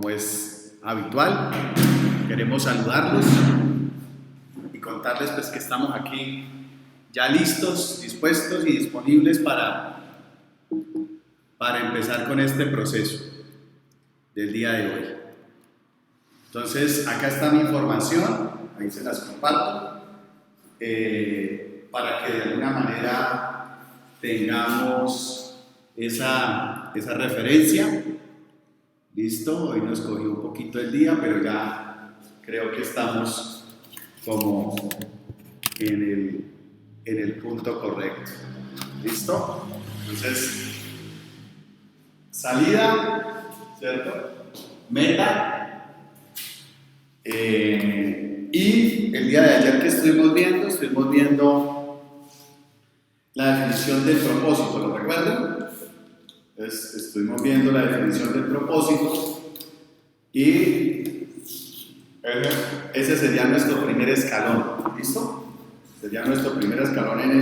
Como es habitual, queremos saludarlos y contarles pues que estamos aquí ya listos, dispuestos y disponibles para empezar con este proceso del día de hoy. Entonces, acá está mi información, ahí se las comparto, para que de alguna manera tengamos esa referencia. Listo, hoy nos cogió un poquito el día, pero ya creo que estamos como en el punto correcto. ¿Listo? Entonces, salida, ¿cierto? Meta. Y el día de ayer que estuvimos viendo la definición del propósito, ¿lo recuerdan? Entonces, estuvimos viendo la definición del propósito y ese sería nuestro primer escalón, ¿listo? Sería nuestro primer escalón en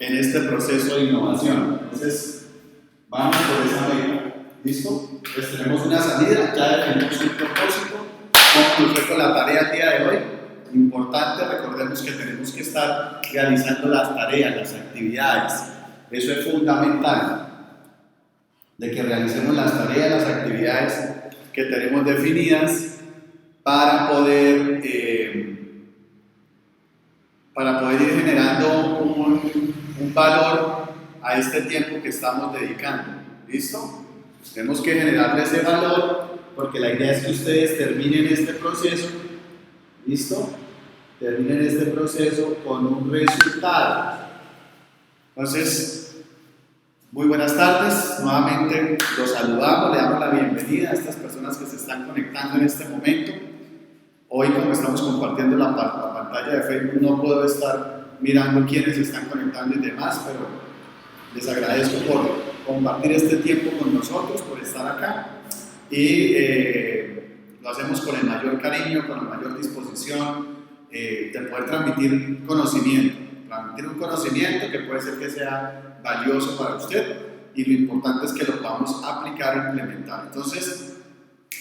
este proceso de innovación. Entonces, vamos por esa meta, ¿listo? Entonces, tenemos una salida, ya definimos un propósito, como fue con la tarea el día de hoy. Importante, recordemos que tenemos que estar realizando las tareas, las actividades. Eso es fundamental, de que realicemos las tareas, las actividades que tenemos definidas para poder ir generando un valor a este tiempo que estamos dedicando. ¿Listo? Tenemos que generarle ese valor porque la idea es que ustedes terminen este proceso. ¿Listo? Terminen este proceso con un resultado. Entonces, muy buenas tardes, nuevamente los saludamos, le damos la bienvenida a estas personas que se están conectando en este momento. Hoy, como estamos compartiendo la pantalla de Facebook, no puedo estar mirando quiénes se están conectando y demás, pero les agradezco por compartir este tiempo con nosotros, por estar acá y lo hacemos con el mayor cariño, con la mayor disposición de poder transmitir conocimiento. Transmitir un conocimiento que puede ser que sea valioso para usted y lo importante es que lo podamos aplicar e implementar. Entonces,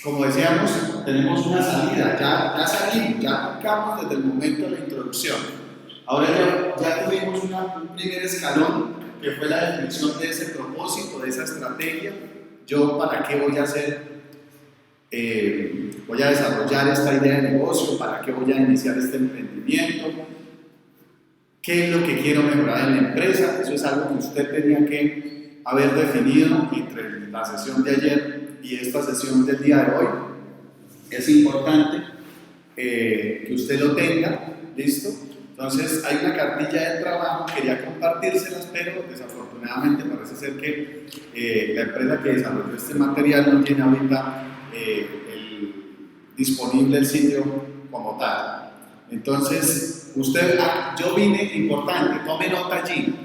como decíamos, tenemos una salida, ya salimos, ya aplicamos desde el momento de la introducción. Ahora ya tuvimos un primer escalón que fue la definición de ese propósito, de esa estrategia. Yo, ¿para qué voy a hacer? Voy a desarrollar esta idea de negocio, ¿para qué voy a iniciar este emprendimiento? ¿Qué es lo que quiero mejorar en la empresa? Eso es algo que usted tenía que haber definido entre la sesión de ayer y esta sesión del día de hoy. Es importante que usted lo tenga, ¿listo? Entonces hay una cartilla de trabajo, quería compartírselas, pero desafortunadamente parece ser que la empresa que desarrolló este material no tiene ahorita disponible el sitio como tal. Entonces, yo vine, importante, tome nota allí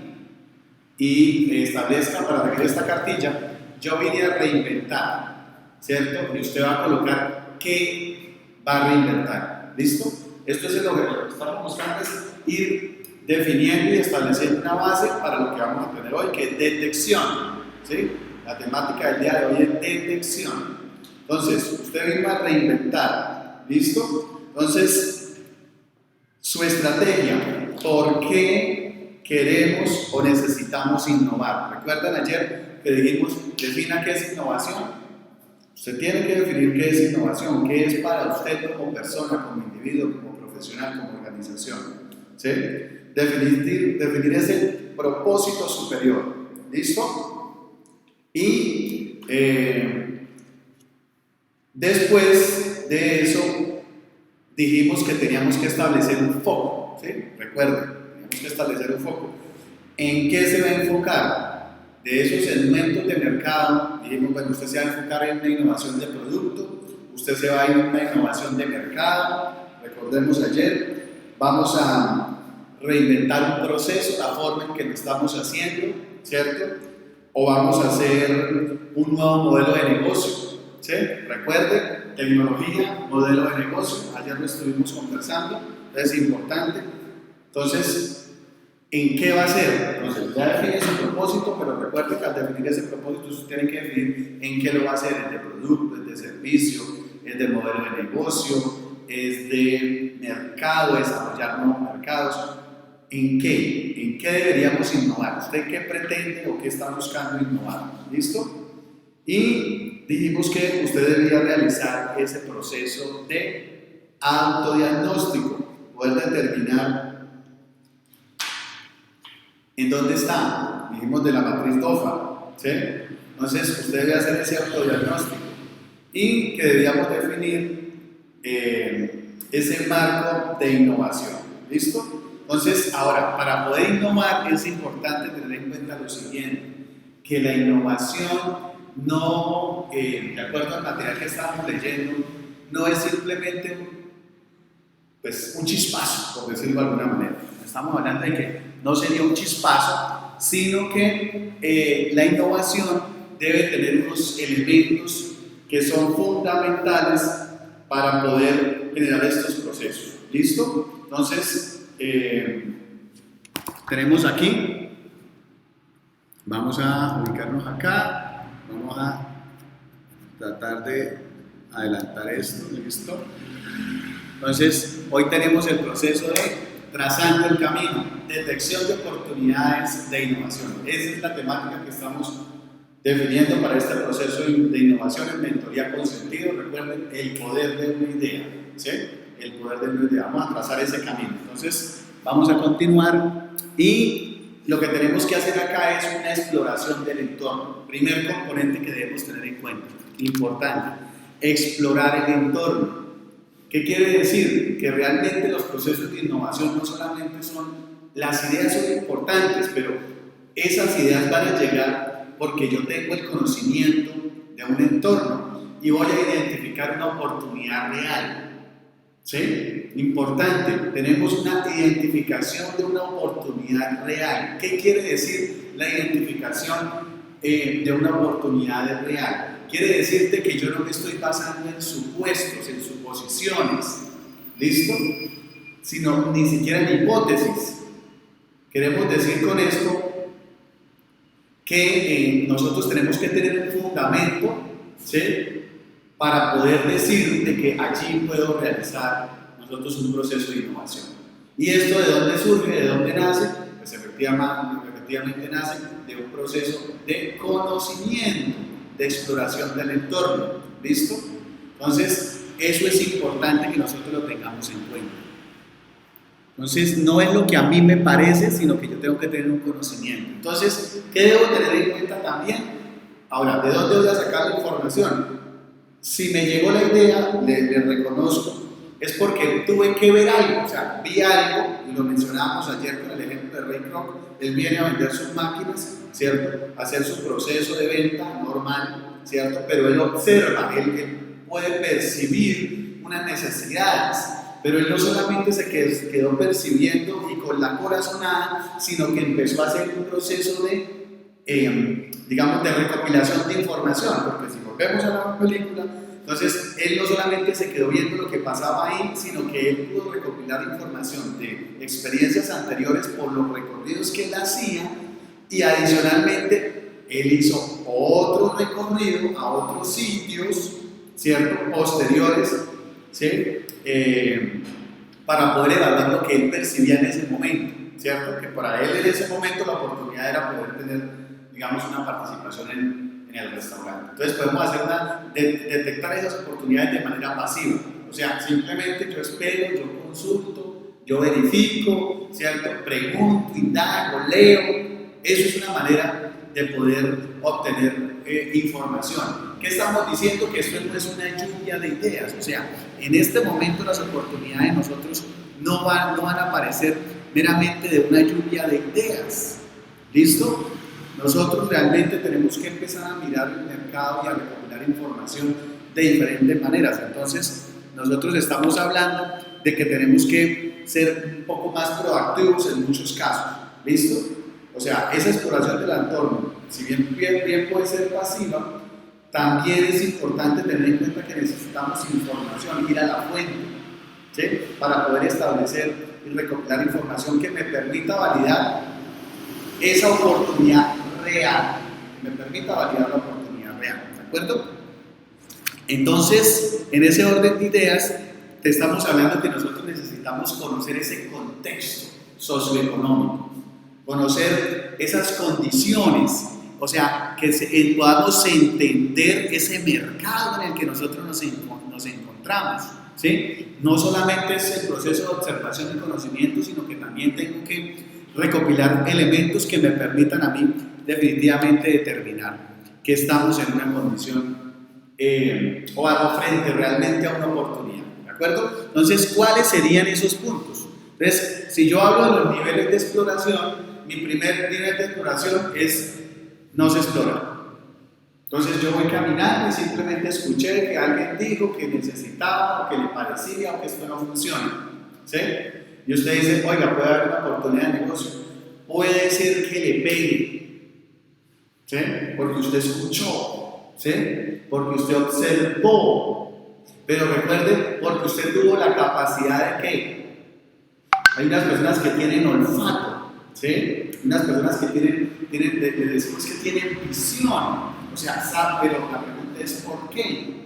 y establezca para seguir esta cartilla, yo vine a reinventar, ¿cierto? Y usted va a colocar qué va a reinventar, ¿listo? Esto es lo que estamos buscando, es ir definiendo y estableciendo una base para lo que vamos a tener hoy, que es detección, ¿sí? La temática del día de hoy es detección. Entonces, usted vino a reinventar, ¿listo? Entonces, su estrategia, ¿por qué queremos o necesitamos innovar? ¿Recuerdan ayer que dijimos, defina qué es innovación? Usted tiene que definir qué es innovación, qué es para usted como persona, como individuo, como profesional, como organización. ¿Sí? Definir ese propósito superior. ¿Listo? Y después de eso dijimos que teníamos que establecer un foco. ¿Sí? Recuerden, teníamos que establecer un foco. ¿En qué se va a enfocar? De esos segmentos de mercado, dijimos, bueno, usted se va a enfocar en una innovación de producto, usted se va a ir en una innovación de mercado, recordemos ayer, vamos a reinventar un proceso, la forma en que lo estamos haciendo, ¿cierto? O vamos a hacer un nuevo modelo de negocio, ¿sí? Recuerden, tecnología, modelo de negocio, ayer lo estuvimos conversando, es importante. Entonces, ¿En qué va a ser? Entonces, ya define su propósito, pero recuerde que al definir ese propósito, usted tiene que definir en qué lo va a hacer: es de producto, es de servicio, es de modelo de negocio, es de mercado, desarrollar nuevos mercados. ¿En qué? ¿En qué deberíamos innovar? ¿Usted qué pretende o qué está buscando innovar? ¿Listo? Y dijimos que usted debería realizar ese proceso de autodiagnóstico, poder determinar en dónde está. Dijimos de la matriz DOFA, ¿sí? Entonces usted debe hacer ese autodiagnóstico y que deberíamos definir ese marco de innovación. ¿Listo? Entonces, ahora, para poder innovar es importante tener en cuenta lo siguiente, que la innovación no, de acuerdo al material que estábamos leyendo, no es simplemente un chispazo, por decirlo de alguna manera. Estamos hablando de que no sería un chispazo, sino que la innovación debe tener unos elementos que son fundamentales para poder generar estos procesos. ¿Listo? Entonces, tenemos aquí, vamos a ubicarnos acá, vamos a tratar de adelantar esto. ¿Listo? Entonces, hoy tenemos el proceso de trazando el camino, detección de oportunidades de innovación. Esa es la temática que estamos definiendo para este proceso de innovación en mentoría con sentido. Recuerden, el poder de una idea, ¿sí? El poder de una idea. Vamos a trazar ese camino. Entonces, vamos a continuar y lo que tenemos que hacer acá es una exploración del entorno. Primer componente que debemos tener en cuenta, importante, explorar el entorno. ¿Qué quiere decir? Que realmente los procesos de innovación no solamente son, las ideas son importantes, pero esas ideas van a llegar porque yo tengo el conocimiento de un entorno y voy a identificar una oportunidad real. ¿Sí? Importante, tenemos una identificación de una oportunidad real. ¿Qué quiere decir la identificación de una oportunidad real? Quiere decirte que yo no me estoy basando en supuestos, en suposiciones, ¿listo? Sino ni siquiera en hipótesis. Queremos decir con esto que nosotros tenemos que tener un fundamento, ¿sí? Para poder decir de que allí puedo realizar nosotros un proceso de innovación. ¿Y esto de dónde surge? ¿De dónde nace? Pues efectivamente nace de un proceso de conocimiento, de exploración del entorno. ¿Listo? Entonces, eso es importante que nosotros lo tengamos en cuenta. Entonces, no es lo que a mí me parece, sino que yo tengo que tener un conocimiento. Entonces, ¿qué debo tener en cuenta también? Ahora, ¿de dónde voy a sacar la información? Si me llegó la idea, le reconozco, es porque tuve que ver algo, o sea, vi algo, y lo mencionábamos ayer con el ejemplo de Ray Kroc. Él viene a vender sus máquinas, ¿cierto? A hacer su proceso de venta normal, ¿cierto? Pero él observa, él puede percibir unas necesidades, pero él no solamente se quedó percibiendo y con la corazonada, sino que empezó a hacer un proceso de, digamos, de recopilación de información, porque si volvemos a la película, entonces él no solamente se quedó viendo lo que pasaba ahí, sino que él pudo recopilar información de experiencias anteriores por los recorridos que él hacía y adicionalmente él hizo otro recorrido a otros sitios, ¿cierto? Posteriores, ¿sí? Para poder evaluar lo que él percibía en ese momento, ¿cierto? Que para él en ese momento la oportunidad era poder tener, digamos, una participación en el restaurante. Entonces podemos hacer detectar esas oportunidades de manera pasiva, o sea, simplemente yo espero, yo consulto, yo verifico, ¿cierto? Pregunto, indago, leo. Eso es una manera de poder obtener información. ¿Qué estamos diciendo? Que esto no es una lluvia de ideas, o sea, en este momento las oportunidades de nosotros no van a aparecer meramente de una lluvia de ideas. ¿Listo? Nosotros realmente tenemos que empezar a mirar el mercado y a recopilar información de diferentes maneras. Entonces, nosotros estamos hablando de que tenemos que ser un poco más proactivos en muchos casos. ¿Listo? O sea, esa exploración del entorno, si bien puede ser pasiva, también es importante tener en cuenta que necesitamos información, ir a la fuente, ¿sí? Para poder establecer y recopilar información que me permita validar esa oportunidad real, que me permita validar la oportunidad real, ¿de acuerdo? Entonces, en ese orden de ideas, te estamos hablando que nosotros necesitamos conocer ese contexto socioeconómico, conocer esas condiciones, o sea, que podamos entender ese mercado en el que nosotros nos encontramos, ¿sí? No solamente es el proceso de observación y conocimiento, sino que también tengo que recopilar elementos que me permitan a mí definitivamente determinar que estamos en una condición o hago frente realmente a una oportunidad, ¿de acuerdo? Entonces, ¿cuáles serían esos puntos? Entonces, si yo hablo de los niveles de exploración, mi primer nivel de exploración es no se explora. Entonces yo voy caminando y simplemente escuché que alguien dijo que necesitaba, o que le parecía, o que esto no funciona, ¿sí? Y usted dice, oiga, puede haber una oportunidad de negocio. Puede ser que le pegue, ¿sí? Porque usted escuchó, ¿sí? Porque usted observó. Pero recuerde, porque usted tuvo la capacidad de ¿qué? Hay unas personas que tienen olfato, ¿sí? Unas personas que le decimos que tienen visión. O sea, sabe, pero la pregunta es ¿por qué?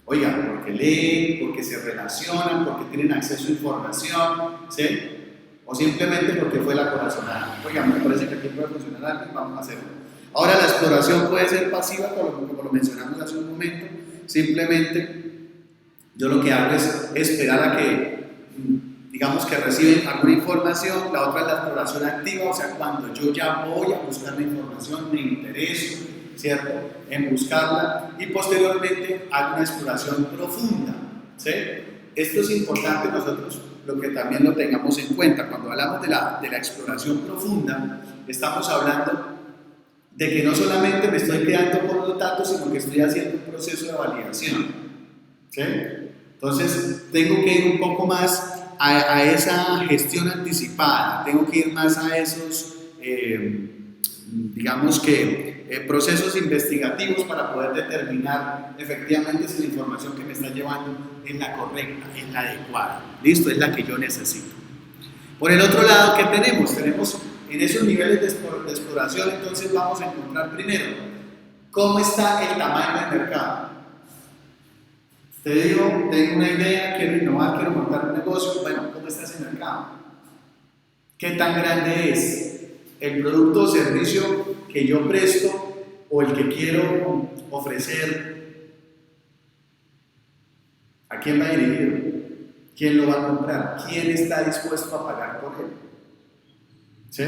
Oiga, porque leen, porque se relacionan, porque tienen acceso a información, ¿sí? O simplemente porque fue la corazonada. Oiga, me parece que aquí puede funcionar algo y vamos a hacerlo. Ahora, la exploración puede ser pasiva, como lo mencionamos hace un momento. Simplemente, yo lo que hago es esperar a que, digamos que reciben alguna información. La otra es la exploración activa, o sea, cuando yo ya voy a buscar la información, me intereso, ¿cierto? En buscarla y posteriormente hago una exploración profunda, ¿sí? Esto es importante nosotros lo que también lo tengamos en cuenta. Cuando hablamos de la exploración profunda, estamos hablando de que no solamente me estoy quedando con los datos, sino que estoy haciendo un proceso de validación, ¿sí? Entonces, tengo que ir un poco más a esa gestión anticipada, tengo que ir más a esos, digamos que, procesos investigativos para poder determinar efectivamente si la información que me está llevando es la correcta, es la adecuada. Listo, es la que yo necesito. Por el otro lado, ¿qué tenemos? Tenemos en esos niveles de exploración, entonces vamos a encontrar primero cómo está el tamaño del mercado. Te digo, tengo una idea, quiero innovar, quiero montar un negocio. Bueno, ¿cómo está ese mercado? ¿Qué tan grande es el producto o servicio que yo presto o el que quiero ofrecer? ¿A quién va dirigido? ¿Quién lo va a comprar? ¿Quién está dispuesto a pagar por él? ¿Sí?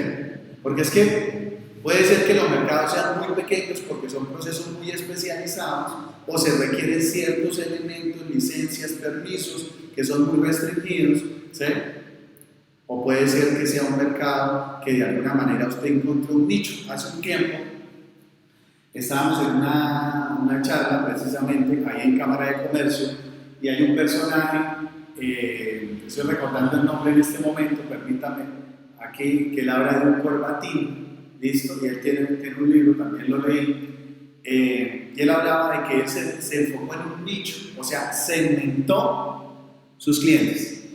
Porque es que puede ser que los mercados sean muy pequeños porque son procesos muy especializados o se requieren ciertos elementos, licencias, permisos que son muy restringidos, ¿sí? O puede ser que sea un mercado que de alguna manera usted encontró un nicho. Hace un tiempo estábamos en una charla precisamente ahí en Cámara de Comercio y hay un personaje, estoy recordando el nombre en este momento, permítame, aquí, que él habla de un corbatín, ¿listo? Y él tiene un libro, también lo leí, y él hablaba de que él se enfocó en un nicho, o sea, segmentó sus clientes.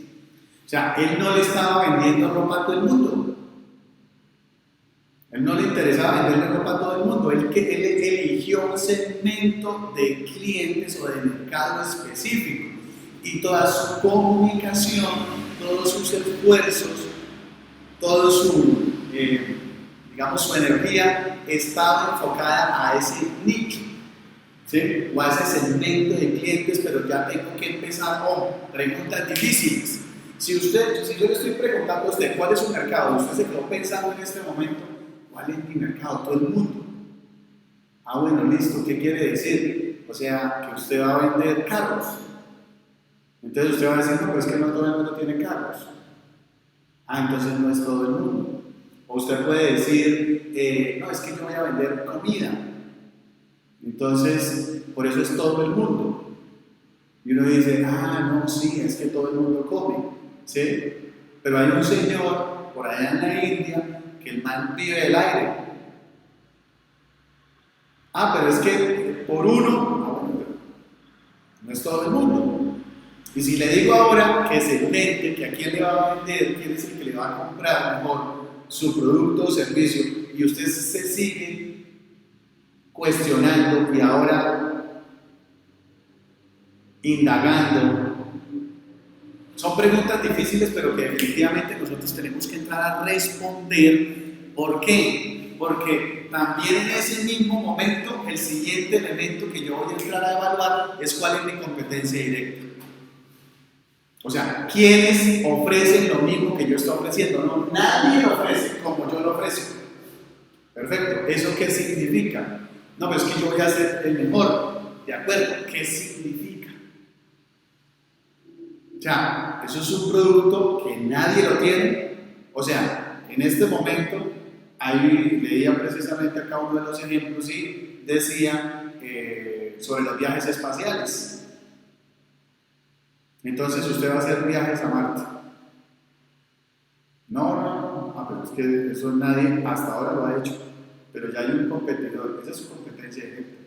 O sea, él no le estaba vendiendo ropa a todo el mundo. Él no le interesaba venderle ropa a todo el mundo. Él eligió un segmento de clientes o de mercado específico. Y toda su comunicación, todos sus esfuerzos, toda su, digamos, su energía estaba enfocada a ese nicho, ¿sí? O a ese segmento de clientes, pero ya tengo que empezar con preguntas difíciles. Si yo le estoy preguntando a usted cuál es su mercado, usted se quedó pensando en este momento, ¿cuál es mi mercado? Todo el mundo. Ah, bueno, listo, ¿qué quiere decir? O sea, que usted va a vender carros. Entonces usted va a decir, no, pues es que no todo el mundo tiene carros. Ah, entonces no es todo el mundo. O usted puede decir, no, es que yo voy a vender comida. Entonces, por eso es todo el mundo. Y uno dice, ah, no, sí, es que todo el mundo come. ¿Sí? Pero hay un señor por allá en la India que el man vive del aire. Ah, pero es que por uno, no es todo el mundo. Y si le digo ahora que se vende, que a quién le va a vender, quién es el que le va a comprar mejor su producto o servicio, y usted se sigue cuestionando y ahora indagando, son preguntas difíciles, pero que definitivamente nosotros tenemos que entrar a responder. ¿Por qué? Porque también en ese mismo momento, el siguiente elemento que yo voy a entrar a evaluar es cuál es mi competencia directa. O sea, ¿quiénes ofrecen lo mismo que yo estoy ofreciendo? No, nadie lo ofrece como yo lo ofrezco. Perfecto. ¿Eso qué significa? No, pero es que yo voy a ser el mejor. ¿De acuerdo? ¿Qué significa? O sea, eso es un producto que nadie lo tiene. O sea, en este momento, ahí leía precisamente acá uno de los ejemplos y decía sobre los viajes espaciales. Entonces usted va a hacer viajes a Marte. No, pero es que eso nadie hasta ahora lo ha hecho. Pero ya hay un competidor, esa es su competencia directa.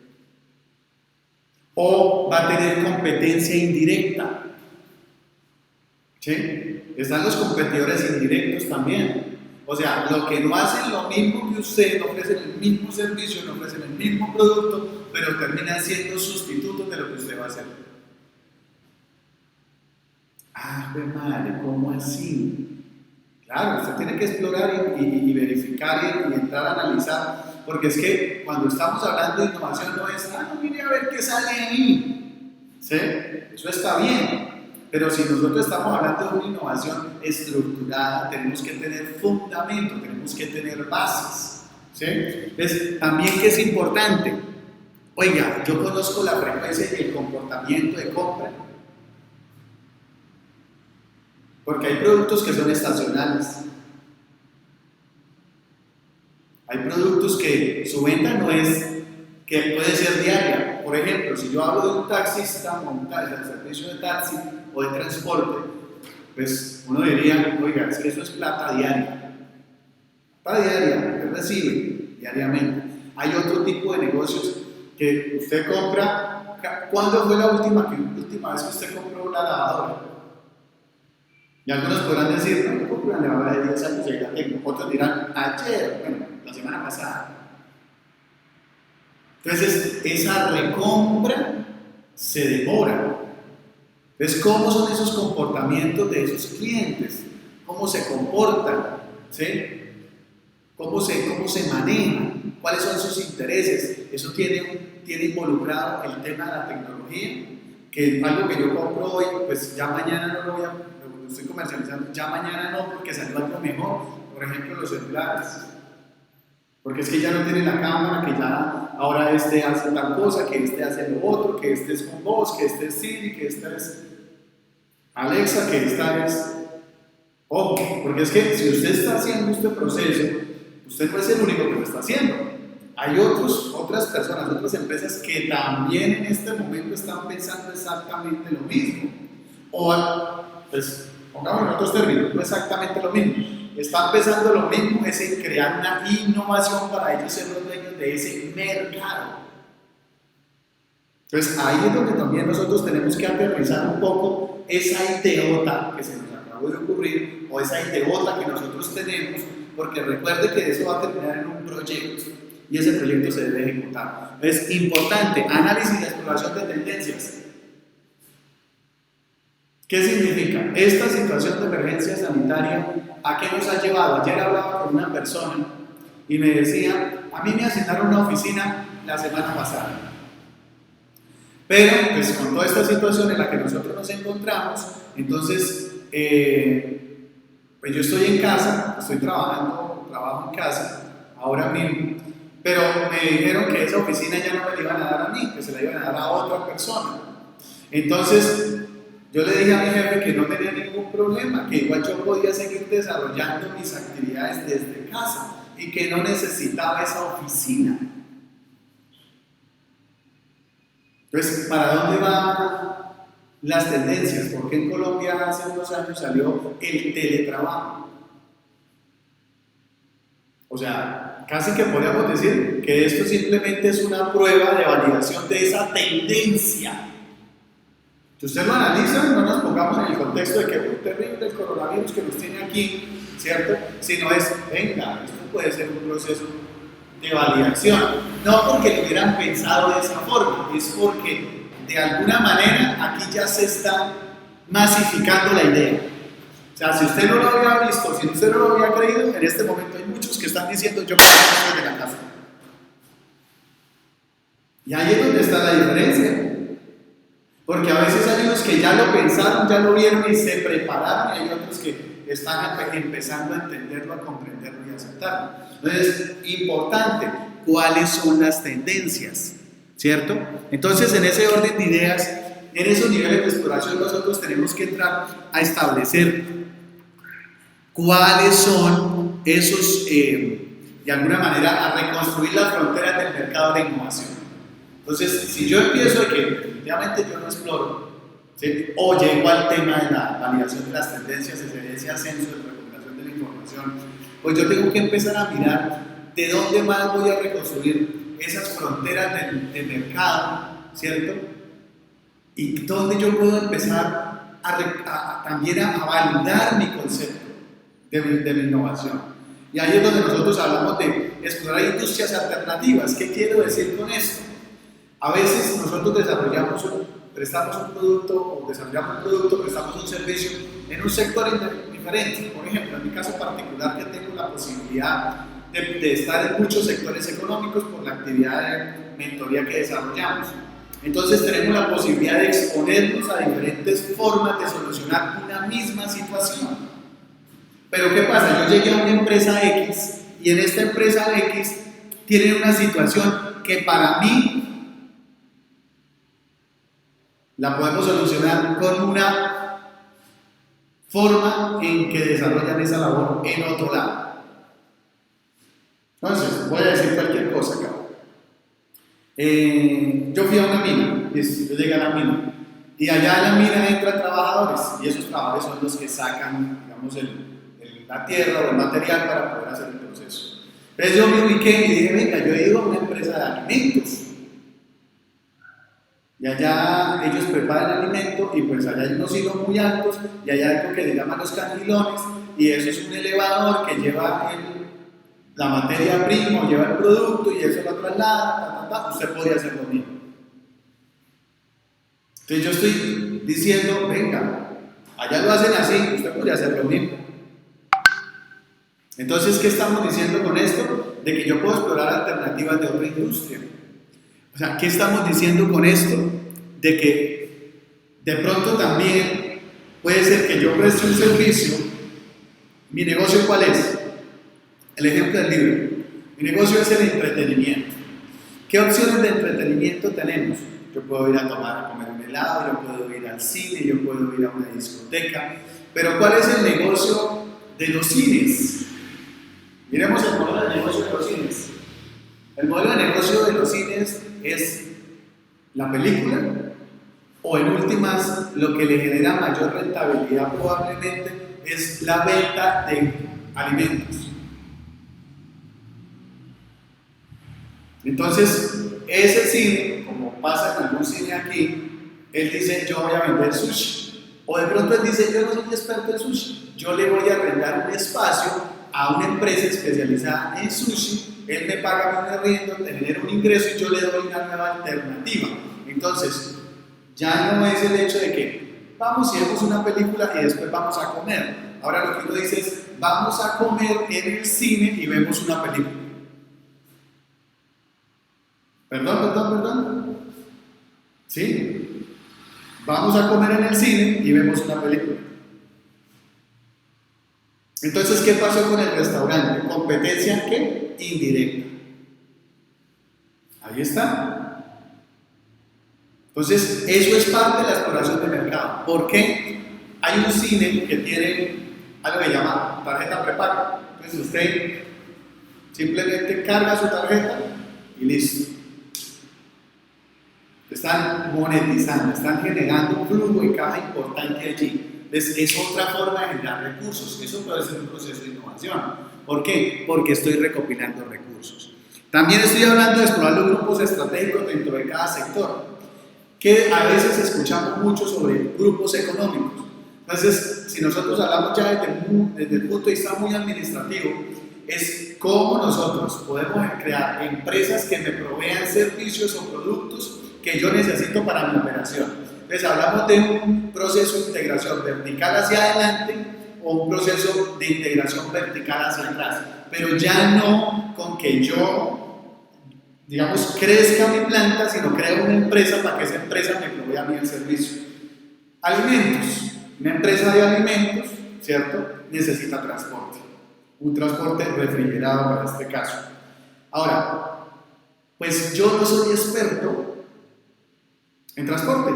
O va a tener competencia indirecta. ¿Sí? Están los competidores indirectos también. O sea, lo que no hacen lo mismo que usted, no ofrecen el mismo servicio, no ofrecen el mismo producto, pero terminan siendo sustitutos de lo que usted va a hacer. Ah, pues madre, ¿cómo así? Claro, usted tiene que explorar y verificar y entrar a analizar, porque es que cuando estamos hablando de innovación no es, no, mire a ver qué sale ahí. ¿Sí? Eso está bien. Pero si nosotros estamos hablando de una innovación estructurada, tenemos que tener fundamento, tenemos que tener bases. ¿Sí? Entonces, también que es importante, oiga, yo conozco la frecuencia y el comportamiento de compra, porque hay productos que son estacionales. Hay productos que su venta no es, que puede ser diaria. Por ejemplo, si yo hablo de un taxista o un servicio de taxi o de transporte, pues uno diría, oiga, es que eso es plata diaria. Plata diaria, que recibe diariamente. Hay otro tipo de negocios que usted compra. ¿Cuándo fue la última vez que usted compró la lavadora? Y algunos podrán decir, no, yo compré una lavadora de 10 años y ya tengo. Otros dirán, ayer, bueno, la semana pasada. Entonces, esa recompra se demora. Entonces, ¿cómo son esos comportamientos de esos clientes? ¿Cómo se comportan? ¿Sí? ¿Cómo se manejan? ¿Cuáles son sus intereses? Eso tiene involucrado el tema de la tecnología, que es algo que yo compro hoy, pues ya mañana no lo estoy comercializando, ya mañana no, porque salió algo mejor. Por ejemplo, los celulares. Porque es que ya no tiene la cámara, que ya ahora este hace tal cosa, que este hace lo otro, que este es con voz, que este es Siri, que esta es Alexa, que esta es... Ojo, porque es que si usted está haciendo este proceso, usted no es el único que lo está haciendo. Hay otras personas, otras empresas que también en este momento están pensando exactamente lo mismo. O, pues, pongámoslo en otros términos, no exactamente lo mismo. Están pensando lo mismo, es en crear una innovación para ellos ser los dueños de ese mercado. Entonces ahí es donde también nosotros tenemos que aterrizar un poco esa ideota que se nos acabó de ocurrir o esa ideota que nosotros tenemos, porque recuerde que eso va a terminar en un proyecto y ese proyecto se debe ejecutar. Es importante, análisis y exploración de tendencias. ¿Qué significa? Esta situación de emergencia sanitaria, ¿a qué nos ha llevado? Ayer hablaba con una persona y me decía, a mí me asignaron una oficina la semana pasada. Pero, pues con toda esta situación en la que nosotros nos encontramos, entonces, pues yo estoy en casa, estoy trabajo en casa, ahora mismo, pero me dijeron que esa oficina ya no me la iban a dar a mí, que se la iban a dar a otra persona. Entonces, yo le dije a mi jefe que no tenía ningún problema, que igual yo podía seguir desarrollando mis actividades desde casa y que no necesitaba esa oficina. Entonces, ¿para dónde van las tendencias? Porque en Colombia hace unos años salió el teletrabajo. O sea, casi que podríamos decir que esto simplemente es una prueba de validación de esa tendencia. Si usted lo analiza, no nos pongamos en el contexto de que es terrible el coronavirus que nos tiene aquí, ¿cierto? Sino es, venga, esto puede ser un proceso de validación. No porque lo hubieran pensado de esa forma, es porque de alguna manera aquí ya se está masificando la idea. O sea, si usted no lo había visto, si usted no lo había creído, en este momento hay muchos que están diciendo yo quiero salir de la casa. Y ahí es donde está la diferencia. Porque a veces hay unos que ya lo pensaron, ya lo vieron y se prepararon, y hay otros que están empezando a entenderlo, a comprenderlo y a aceptarlo. Entonces, importante, ¿cuáles son las tendencias? ¿Cierto? Entonces, en ese orden de ideas, en esos niveles de exploración, nosotros tenemos que entrar a establecer cuáles son esos, de alguna manera, a reconstruir las fronteras del mercado de innovación. Entonces, si yo empiezo de que definitivamente yo no exploro, ¿sí? O llego al tema de la validación de las tendencias, ese ascenso de recuperación de la información, pues yo tengo que empezar a mirar de dónde más voy a reconstruir esas fronteras del mercado, ¿cierto? Y dónde yo puedo empezar también a validar mi concepto de mi innovación. Y ahí es donde nosotros hablamos de explorar industrias alternativas. ¿Qué quiero decir con esto? A veces nosotros prestamos un producto, prestamos un servicio en un sector diferente. Por ejemplo, en mi caso particular, que tengo la posibilidad de estar en muchos sectores económicos por la actividad de mentoría que desarrollamos. Entonces tenemos la posibilidad de exponernos a diferentes formas de solucionar una misma situación. Pero ¿qué pasa? Yo llegué a una empresa X y en esta empresa X tienen una situación que para mí la podemos solucionar con una forma en que desarrollan esa labor en otro lado. Entonces, voy a decir cualquier cosa acá. Yo fui a una mina, yo llegué a la mina, y allá en la mina entran trabajadores, y esos trabajadores son los que sacan, digamos, la tierra o el material para poder hacer el proceso. Entonces yo me ubiqué y dije, venga, yo he ido a una empresa de alimentos, y allá ellos preparan alimento y pues allá hay unos hilos muy altos y allá hay algo que se llaman los cangilones y eso es un elevador que lleva la materia prima, lleva el producto y eso lo traslada, usted podría hacer lo mismo. Entonces yo estoy diciendo, venga, allá lo hacen así, usted podría hacer lo mismo. Entonces, ¿qué estamos diciendo con esto? De que yo puedo explorar alternativas de otra industria. O sea, ¿qué estamos diciendo con esto? De que de pronto también puede ser que yo preste un servicio. ¿Mi negocio cuál es? El ejemplo del libro. Mi negocio es el entretenimiento. ¿Qué opciones de entretenimiento tenemos? Yo puedo ir a comer un helado, yo puedo ir al cine, yo puedo ir a una discoteca. Pero ¿cuál es el negocio de los cines? Miremos el modelo de negocio de los cines. El modelo de negocio de los cines es la película o en últimas lo que le genera mayor rentabilidad probablemente es la venta de alimentos. Entonces ese cine, como pasa en algún cine aquí, él dice yo voy a vender sushi o de pronto él dice yo no soy experto en sushi, yo le voy a arrendar un espacio a una empresa especializada en sushi. Él me paga un arriendo, te genera un ingreso y yo le doy una nueva alternativa. Entonces, ya no es el hecho de que vamos y vemos una película y después vamos a comer. Ahora lo que uno dice es, vamos a comer en el cine y vemos una película. Perdón. ¿Sí? Vamos a comer en el cine y vemos una película. Entonces, ¿qué pasó con el restaurante? ¿Competencia qué? Indirecta. Ahí está. Entonces, eso es parte de la exploración de mercado. ¿Por qué? Hay un cine que tiene algo que llama tarjeta prepaga. Entonces, usted simplemente carga su tarjeta y listo. Están monetizando, están generando un flujo de caja importante allí. Es otra forma de generar recursos. Eso puede ser un proceso de innovación. ¿Por qué? Porque estoy recopilando recursos. También estoy hablando de explorar los grupos estratégicos dentro de cada sector. que a veces escuchamos mucho sobre grupos económicos. Entonces, si nosotros hablamos ya desde el punto de vista muy administrativo, es cómo nosotros podemos crear empresas que me provean servicios o productos que yo necesito para mi operación. Entonces, hablamos de un proceso de integración vertical hacia adelante o un proceso de integración vertical hacia atrás, pero ya no con que yo, digamos, crezca mi planta, sino creo una empresa para que esa empresa me provea a mí el servicio. Alimentos. Una empresa de alimentos, ¿cierto? Necesita transporte. Un transporte refrigerado para este caso. Ahora, pues yo no soy experto en transporte,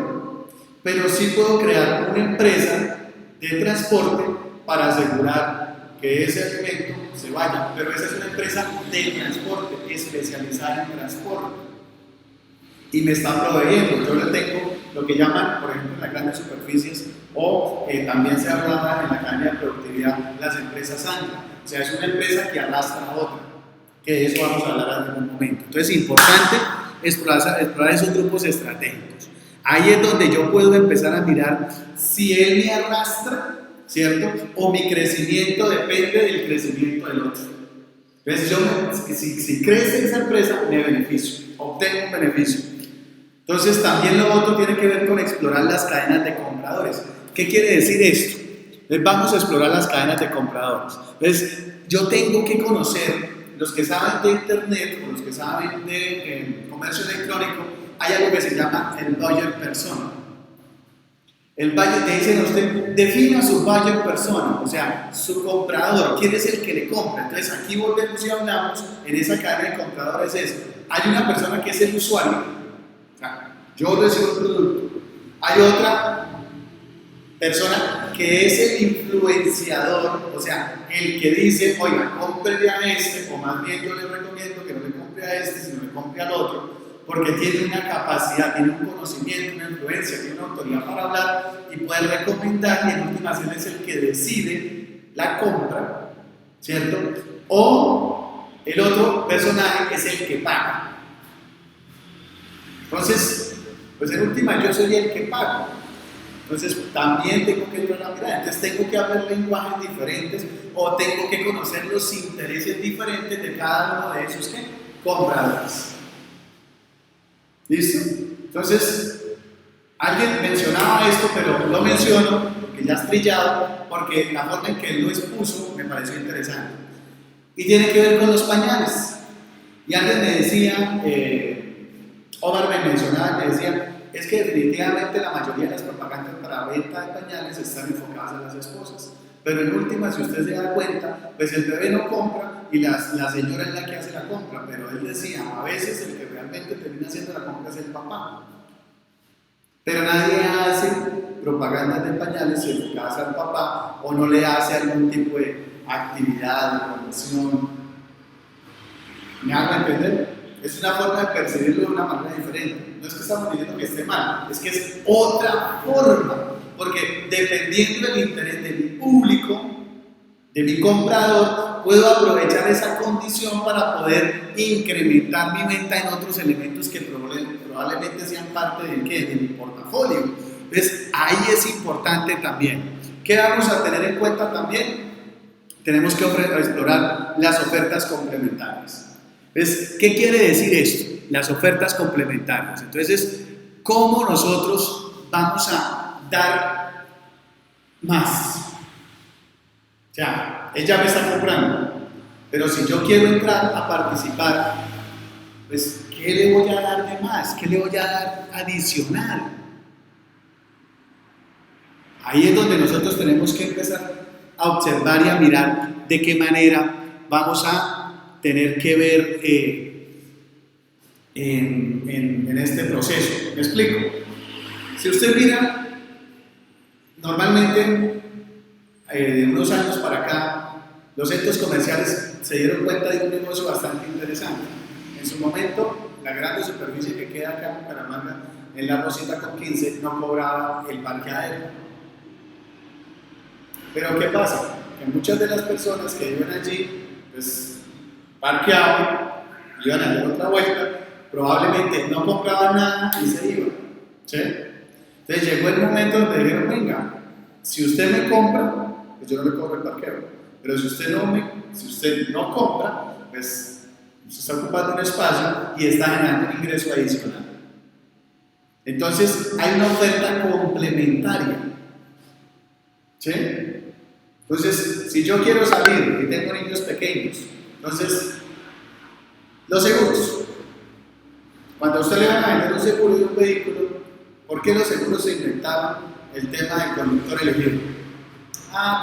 pero sí puedo crear una empresa de transporte para asegurar que ese alimento se vaya, pero esa es una empresa de transporte, especializada en transporte, y me está proveyendo. Yo le tengo lo que llaman, por ejemplo, en las grandes superficies, o también se hablaba en la cadena de productividad, las empresas ancla. O sea, es una empresa que arrastra a otra, que de eso vamos a hablar en algún momento. Entonces, es importante explorar esos grupos estratégicos. Ahí es donde yo puedo empezar a mirar si él me arrastra, ¿cierto? O mi crecimiento depende del crecimiento del otro. Entonces, si crece esa empresa, me beneficio, obtengo un beneficio. Entonces, también lo otro tiene que ver con explorar las cadenas de compradores. ¿Qué quiere decir esto? Entonces, vamos a explorar las cadenas de compradores. Entonces, yo tengo que conocer, los que saben de internet o los que saben de comercio electrónico, hay algo que se llama el buyer persona. El buyer, te dicen a usted, defina su buyer persona, o sea, su comprador, quién es el que le compra. Entonces, aquí volvemos y hablamos, en esa cadena de compradores hay una persona que es el usuario, o sea, yo recibo un producto, hay otra persona que es el influenciador, o sea, el que dice, oiga, compre a este, o más bien yo le recomiendo que no le compre a este, sino le compre al otro, porque tiene una capacidad, tiene un conocimiento, una influencia, tiene una autoridad para hablar y puede recomendar, y en últimas es el que decide la compra, ¿cierto? O el otro personaje es el que paga. Entonces, pues en última yo soy el que paga. Entonces también tengo que entrar a mirar, entonces tengo que hablar lenguajes diferentes o tengo que conocer los intereses diferentes de cada uno de esos compradores. ¿Listo? Entonces, alguien mencionaba esto, pero lo menciono porque ya es trillado, porque la forma en que él lo expuso me pareció interesante. Y tiene que ver con los pañales. Y alguien me decía, Omar me mencionaba, me decía, es que definitivamente la mayoría de las propagandas para venta de pañales están enfocadas a las esposas. Pero en última, si usted se da cuenta, pues el bebé no compra y la señora es la que hace la compra. Pero él decía, a veces el que realmente termina haciendo la compra es el papá. Pero nadie hace propagandas de pañales enfocadas al papá o no le hace algún tipo de actividad, de promoción. ¿Me hago entender? Es una forma de percibirlo de una manera diferente. No es que estamos diciendo que esté mal, es que es otra forma. Porque dependiendo del interés de mi público, de mi comprador, puedo aprovechar esa condición para poder incrementar mi venta en otros elementos que probablemente sean parte de mi portafolio. Entonces, ahí es importante también. ¿Qué vamos a tener en cuenta también? Tenemos que explorar las ofertas complementarias. Entonces, ¿qué quiere decir esto? Las ofertas complementarias. Entonces, ¿cómo nosotros vamos a dar más? O sea, ella me está comprando, pero si yo quiero entrar a participar, pues, ¿qué le voy a dar de más? ¿Qué le voy a dar adicional? Ahí es donde nosotros tenemos que empezar a observar y a mirar de qué manera vamos a tener que ver en este proceso. ¿Me explico? Si usted mira, normalmente de unos años para acá, los centros comerciales se dieron cuenta de un negocio bastante interesante. En su momento, la grande superficie que queda acá en Bucaramanga, en la Rosita con 15, no cobraba el parqueadero. Pero ¿qué pasa? Que muchas de las personas que iban allí, pues parqueaban, iban a dar otra vuelta, probablemente no compraban nada y se iban. ¿Sí? Entonces llegó el momento donde dijeron, venga, si usted me compra, pues yo no le cobro el parqueo. Pero si usted no compra, pues usted está ocupando un espacio y está generando un ingreso adicional. Entonces hay una oferta complementaria. ¿Sí? Entonces, si yo quiero salir y tengo niños pequeños, entonces, los seguros. Cuando a usted le van a vender un seguro de un vehículo, ¿por qué los seguros se inventaban el tema del conductor elegido?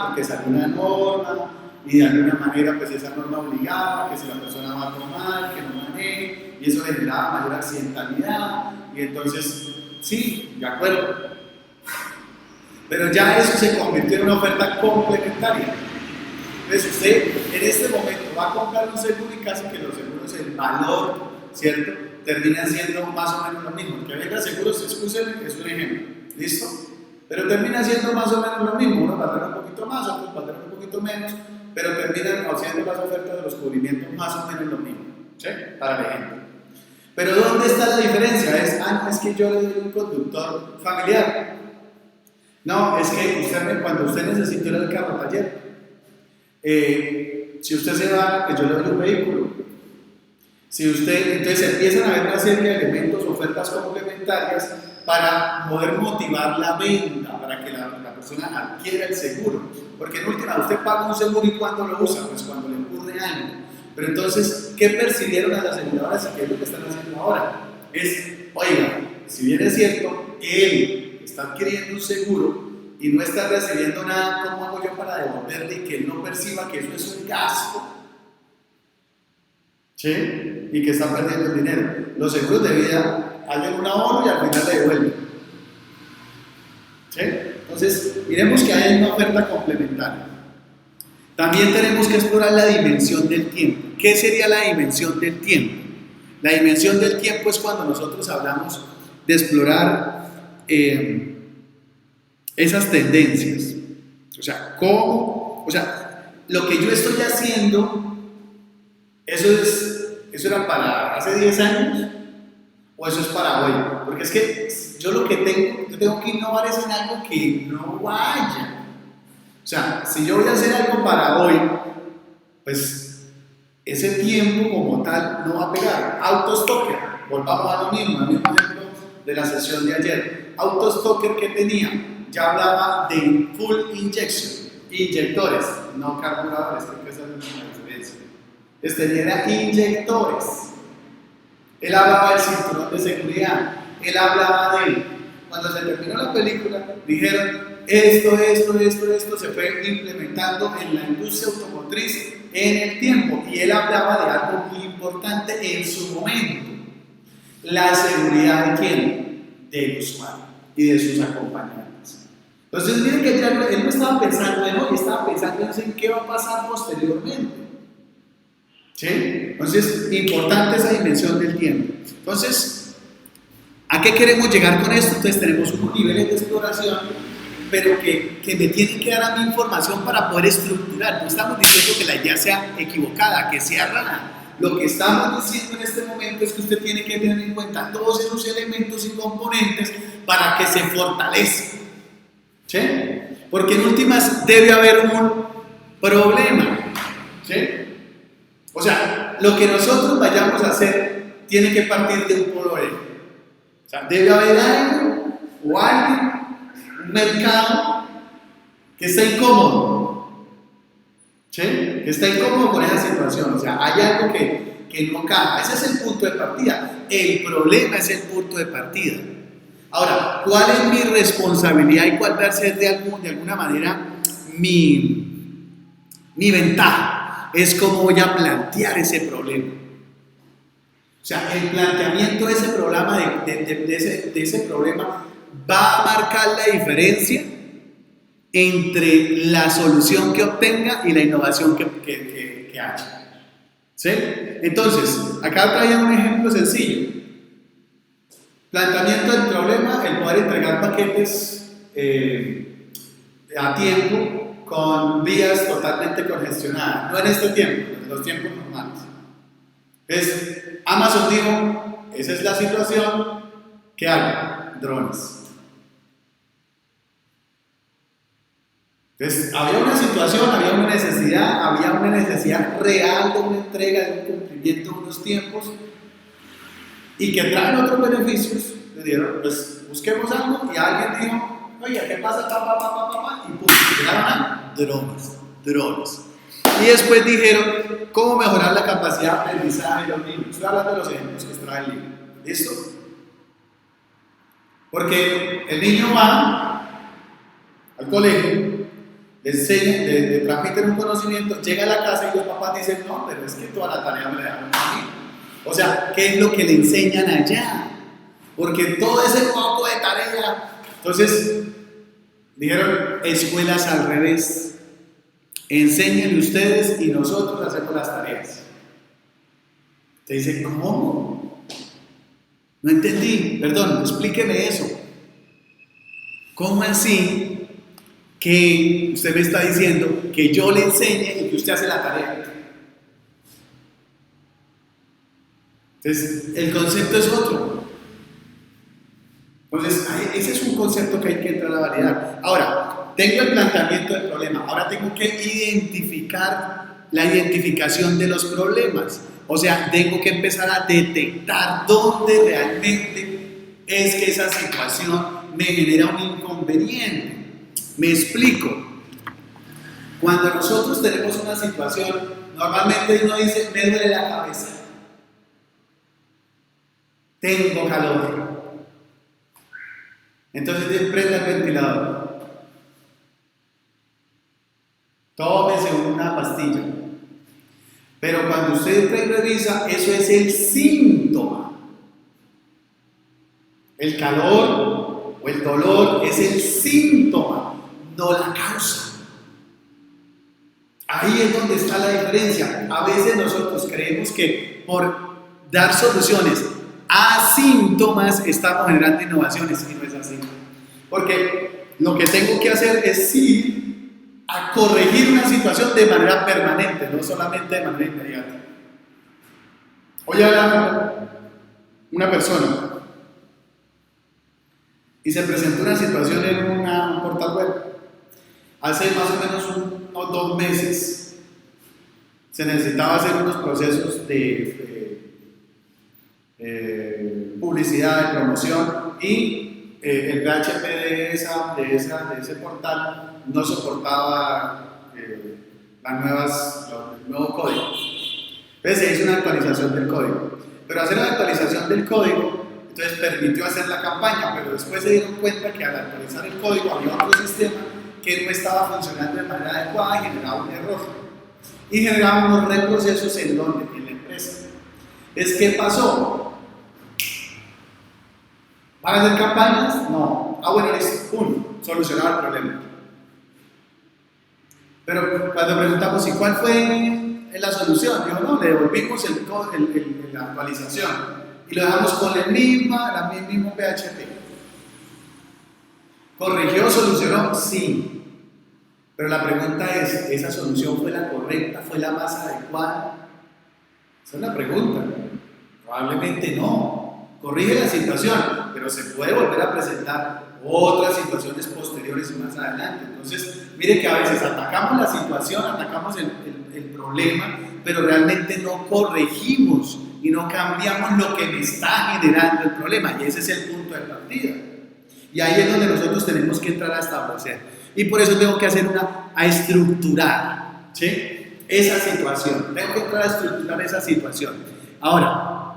Porque salió una norma y de alguna manera pues esa norma obligaba que si la persona va a tomar, que no maneje, y eso le generaba mayor accidentalidad, y entonces, sí, de acuerdo. Pero ya eso se convirtió en una oferta complementaria. Entonces usted en este momento va a comprar un seguro y casi que los seguros, el valor, ¿cierto? Terminan siendo más o menos lo mismo. Que venga seguros, excusen, es un ejemplo. ¿Listo? Pero termina siendo más o menos lo mismo. Unos valdrán un poquito más, otros valdrán un poquito menos, pero terminan haciendo las ofertas de los cubrimientos más o menos lo mismo. ¿Sí? Para el ejemplo. Pero ¿dónde está la diferencia? Es que yo le doy un conductor familiar. No, es que cuando usted necesite ir al carro al taller, si usted se va, pues yo le doy un vehículo. Entonces empiezan a haber una serie de elementos, ofertas complementarias para poder motivar la venta, para que la persona adquiera el seguro. Porque en última, usted paga un seguro y ¿cuándo lo usa? Pues cuando le ocurre algo. Pero entonces, ¿qué percibieron las aseguradoras y qué es lo que están haciendo ahora? Oiga, si bien es cierto, él está adquiriendo un seguro y no está recibiendo nada, ¿cómo hago yo para devolverle y que él no perciba que eso es un gasto? ¿Sí? Y que está perdiendo el dinero. Los seguros de vida hacen un ahorro y al final le devuelven. ¿Sí? Entonces, miremos que hay una oferta complementaria. También tenemos que explorar la dimensión del tiempo. ¿Qué sería la dimensión del tiempo? La dimensión del tiempo es cuando nosotros hablamos de explorar esas tendencias. O sea, lo que yo estoy haciendo, ¿eso era para hace 10 años? ¿O eso es para hoy? Porque es que yo tengo que innovar es en algo que no vaya. O sea, si yo voy a hacer algo para hoy, pues ese tiempo como tal no va a pegar. Autostocker, volvamos a lo mismo, al mismo ejemplo de la sesión de ayer. Autostocker que tenía, ya hablaba de full injection, inyectores, no carburadores, creo que esa es una diferencia. Era inyectores. Él hablaba del cinturón de seguridad, él hablaba cuando se terminó la película, dijeron, esto se fue implementando en la industria automotriz en el tiempo, y él hablaba de algo muy importante en su momento, la seguridad de quién, del usuario y de sus acompañantes. Entonces miren que él no estaba pensando en hoy, estaba pensando en qué va a pasar posteriormente. ¿Sí? Entonces, importante esa dimensión del tiempo. Entonces, ¿a qué queremos llegar con esto? Entonces tenemos unos niveles de exploración, pero que me tienen que dar a mí información para poder estructurar. No estamos diciendo que la idea sea equivocada, que sea rara. Lo que estamos diciendo en este momento es que usted tiene que tener en cuenta todos esos elementos y componentes para que se fortalezca. ¿Sí? Porque en últimas debe haber un problema. ¿Sí? O sea, lo que nosotros vayamos a hacer tiene que partir de un problema. O sea, debe haber algo o alguien, un mercado que está incómodo. ¿Sí? Que está incómodo con esa situación. O sea, hay algo que no caja. Ese es el punto de partida. El problema es el punto de partida. Ahora, ¿cuál es mi responsabilidad y cuál va a ser de alguna manera mi ventaja? Es cómo voy a plantear ese problema. O sea, el planteamiento de ese problema, de ese problema va a marcar la diferencia entre la solución que obtenga y la innovación que haya. ¿Sí? Entonces, acá traía un ejemplo sencillo. Planteamiento del problema, el poder entregar paquetes a tiempo con vías totalmente congestionadas, no en este tiempo, en los tiempos normales. Amazon dijo, esa es la situación, ¿qué hago? drones. Entonces, había una situación, había una necesidad real de una entrega, de un cumplimiento de unos tiempos y que traen otros beneficios. Le dieron, pues busquemos algo y alguien dijo, oye, ¿qué pasa? Y pum, llegaron a drones. Y después dijeron, ¿cómo mejorar la capacidad de aprendizaje de los niños? Estoy hablando de los ejemplos que trae el libro. ¿Listo? Porque el niño va al colegio, le enseñan, le transmiten un conocimiento, llega a la casa y los papás dicen, no, pero es que toda la tarea me la dejaron a mí. O sea, ¿qué es lo que le enseñan allá? Porque todo ese poco de tarea. Entonces, dijeron, escuelas al revés. Enséñenle ustedes y nosotros hacemos las tareas. Te dice, ¿cómo? No entendí, perdón, explíqueme eso. ¿Cómo así que usted me está diciendo que yo le enseñe y que usted hace la tarea? Entonces, el concepto es otro. Entonces, ese es un concepto que hay que entrar a validar. Ahora, tengo el planteamiento del problema. Ahora tengo que identificar la identificación de los problemas. O sea, tengo que empezar a detectar dónde realmente es que esa situación me genera un inconveniente. Me explico. Cuando nosotros tenemos una situación, normalmente uno dice, me duele la cabeza. Tengo calor. Entonces prende el ventilador. Tómese una pastilla. Pero cuando usted revisa, eso es el síntoma. El calor o el dolor es el síntoma, no la causa. Ahí es donde está la diferencia. A veces nosotros creemos que por dar soluciones a síntomas estamos generando innovaciones y no es así. Porque lo que tengo que hacer es ir a corregir una situación de manera permanente, no solamente de manera inmediata. Hoy habla una persona y se presentó una situación en un portal web. Hace más o menos unos 2 meses se necesitaba hacer unos procesos de publicidad, de promoción y el PHP de ese portal no soportaba el nuevo código. Entonces se hizo una actualización del código. Pero hacer la actualización del código, entonces permitió hacer la campaña, pero después se dieron cuenta que al actualizar el código había otro sistema que no estaba funcionando de manera adecuada y generaba un error. Y generaba unos reprocesos en la empresa. Entonces, ¿qué pasó? ¿Van a hacer campañas? No. Bueno, listo. Solucionaba el problema. Pero cuando preguntamos, ¿y cuál fue la solución? Dijo, no, le devolvimos la actualización y lo dejamos con el mismo PHP. ¿Corrigió, solucionó? Sí. Pero la pregunta es, ¿esa solución fue la correcta? ¿Fue la más adecuada? Esa es la pregunta. Probablemente no. Corrige la situación, pero se puede volver a presentar otras situaciones posteriores y más adelante. Entonces, mire que a veces atacamos la situación, atacamos el problema, pero realmente no corregimos y no cambiamos lo que me está generando el problema. Y ese es el punto de partida. Y ahí es donde nosotros tenemos que entrar a establecer. Y por eso tengo que hacer a estructurar, ¿sí? Esa situación. Tengo que entrar a estructurar esa situación. Ahora,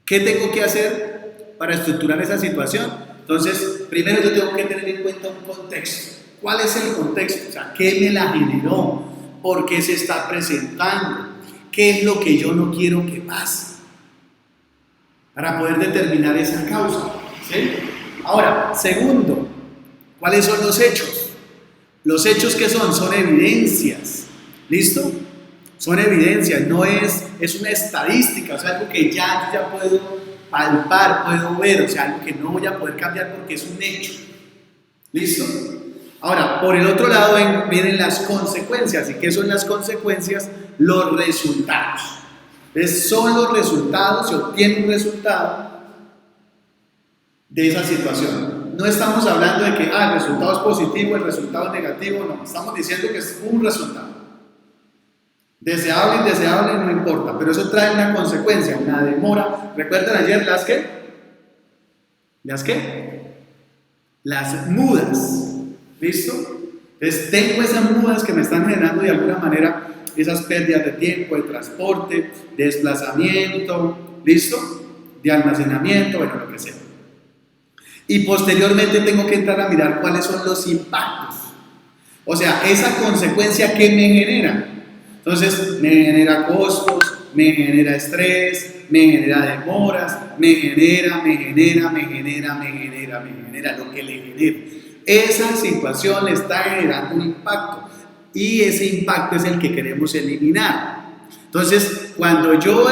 ¿qué tengo que hacer para estructurar esa situación? Entonces, primero yo tengo que tener en cuenta un contexto. ¿Cuál es el contexto? O sea, ¿qué me la generó? ¿Por qué se está presentando? ¿Qué es lo que yo no quiero que pase? Para poder determinar esa causa, ¿sí? Ahora, segundo, ¿cuáles son los hechos? Los hechos que son evidencias. ¿Listo? Son evidencias, no es una estadística, o sea, algo que ya puedo palpar, puedo ver, o sea, algo que no voy a poder cambiar porque es un hecho. ¿Listo? Ahora, por el otro lado vienen las consecuencias. ¿Y qué son las consecuencias? Los resultados. Entonces, son los resultados, se obtiene un resultado de esa situación. No estamos hablando de que el resultado es positivo, el resultado es negativo, no, estamos diciendo que es un resultado. Deseable, indeseable, no importa, pero eso trae una consecuencia, una demora. ¿Recuerdan ayer las qué? ¿Las qué? Las mudas. ¿Listo? Entonces tengo esas mudas que me están generando de alguna manera esas pérdidas de tiempo, de transporte, de desplazamiento, ¿listo? De almacenamiento, bueno, lo que sea. Y posteriormente tengo que entrar a mirar cuáles son los impactos. O sea, esa consecuencia que me genera. Entonces, me genera costos, me genera estrés, me genera demoras, me genera lo que le genere. Esa situación le está generando un impacto y ese impacto es el que queremos eliminar. Entonces, cuando yo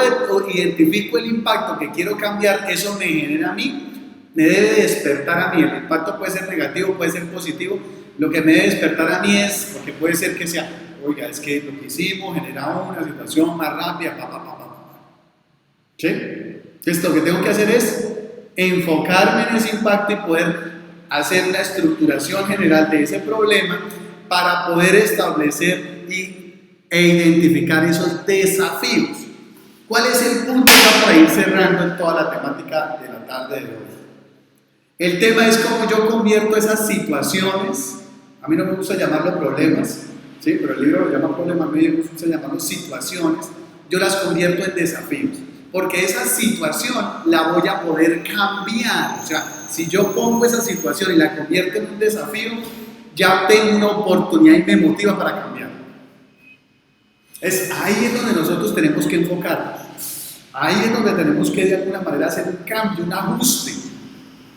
identifico el impacto que quiero cambiar, eso me genera a mí, me debe despertar a mí. El impacto puede ser negativo, puede ser positivo. Lo que me debe despertar a mí es, porque puede ser que sea, oiga, es que lo que hicimos genera una situación más rápida, ¿sí? Entonces, lo que tengo que hacer es enfocarme en ese impacto y poder hacer una estructuración general de ese problema para poder establecer e identificar esos desafíos. ¿Cuál es el punto para ir cerrando en toda la temática de la tarde de hoy? El tema es cómo yo convierto esas situaciones, a mí no me gusta llamarlo problemas, ¿sí? Pero el libro lo llama problemas, a mí me gusta llamarlo situaciones, yo las convierto en desafíos, porque esa situación la voy a poder cambiar. O sea, si yo pongo esa situación y la convierto en un desafío, ya tengo una oportunidad y me motiva para cambiar. Ahí es donde nosotros tenemos que enfocarnos, ahí es donde tenemos que de alguna manera hacer un cambio, un ajuste,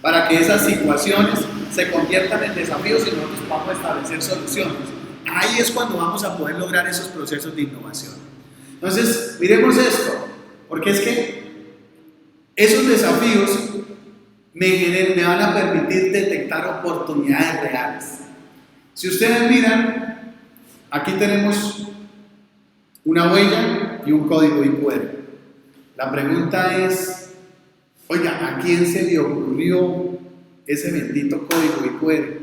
para que esas situaciones se conviertan en desafíos y nosotros vamos a establecer soluciones. Ahí es cuando vamos a poder lograr esos procesos de innovación. Entonces, miremos esto, porque es que esos desafíos me van a permitir detectar oportunidades reales. Si ustedes miran, aquí tenemos una huella y un código QR. La pregunta es, oiga, ¿a quién se le ocurrió ese bendito código QR?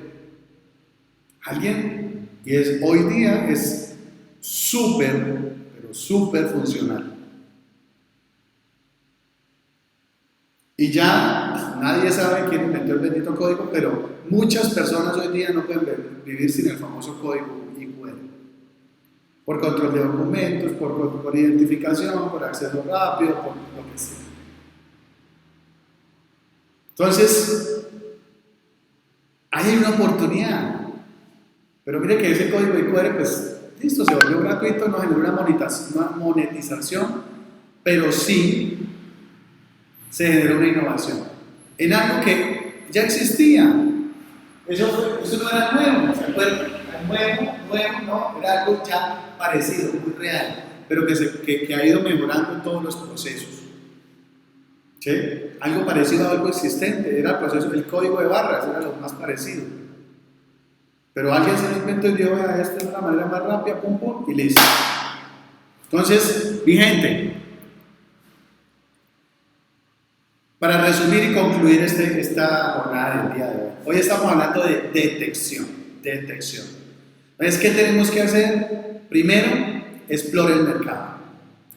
¿Alguien? Y hoy día es súper, pero súper funcional. Y ya nadie sabe quién inventó el bendito código, pero muchas personas hoy día no pueden vivir sin el famoso código QR. Por control de documentos, por identificación, por acceso rápido, por lo que sea. Entonces, hay una oportunidad. Pero mire que ese código QR, pues, listo, se volvió gratuito, no generó una monetización, pero sí se generó una innovación en algo que ya existía. Eso no era nuevo, ¿se acuerdan? Nuevo, no, era algo ya parecido, muy real, pero que ha ido mejorando en todos los procesos. ¿Sí? Algo parecido a algo existente, era el proceso, el código de barras, era lo más parecido. Pero alguien se lo inventó y dijo, esta es una manera más rápida, pum, pum, y listo. Entonces, mi gente, para resumir y concluir esta jornada del día de hoy estamos hablando de detección. Entonces, ¿qué tenemos que hacer? Primero, explore el mercado.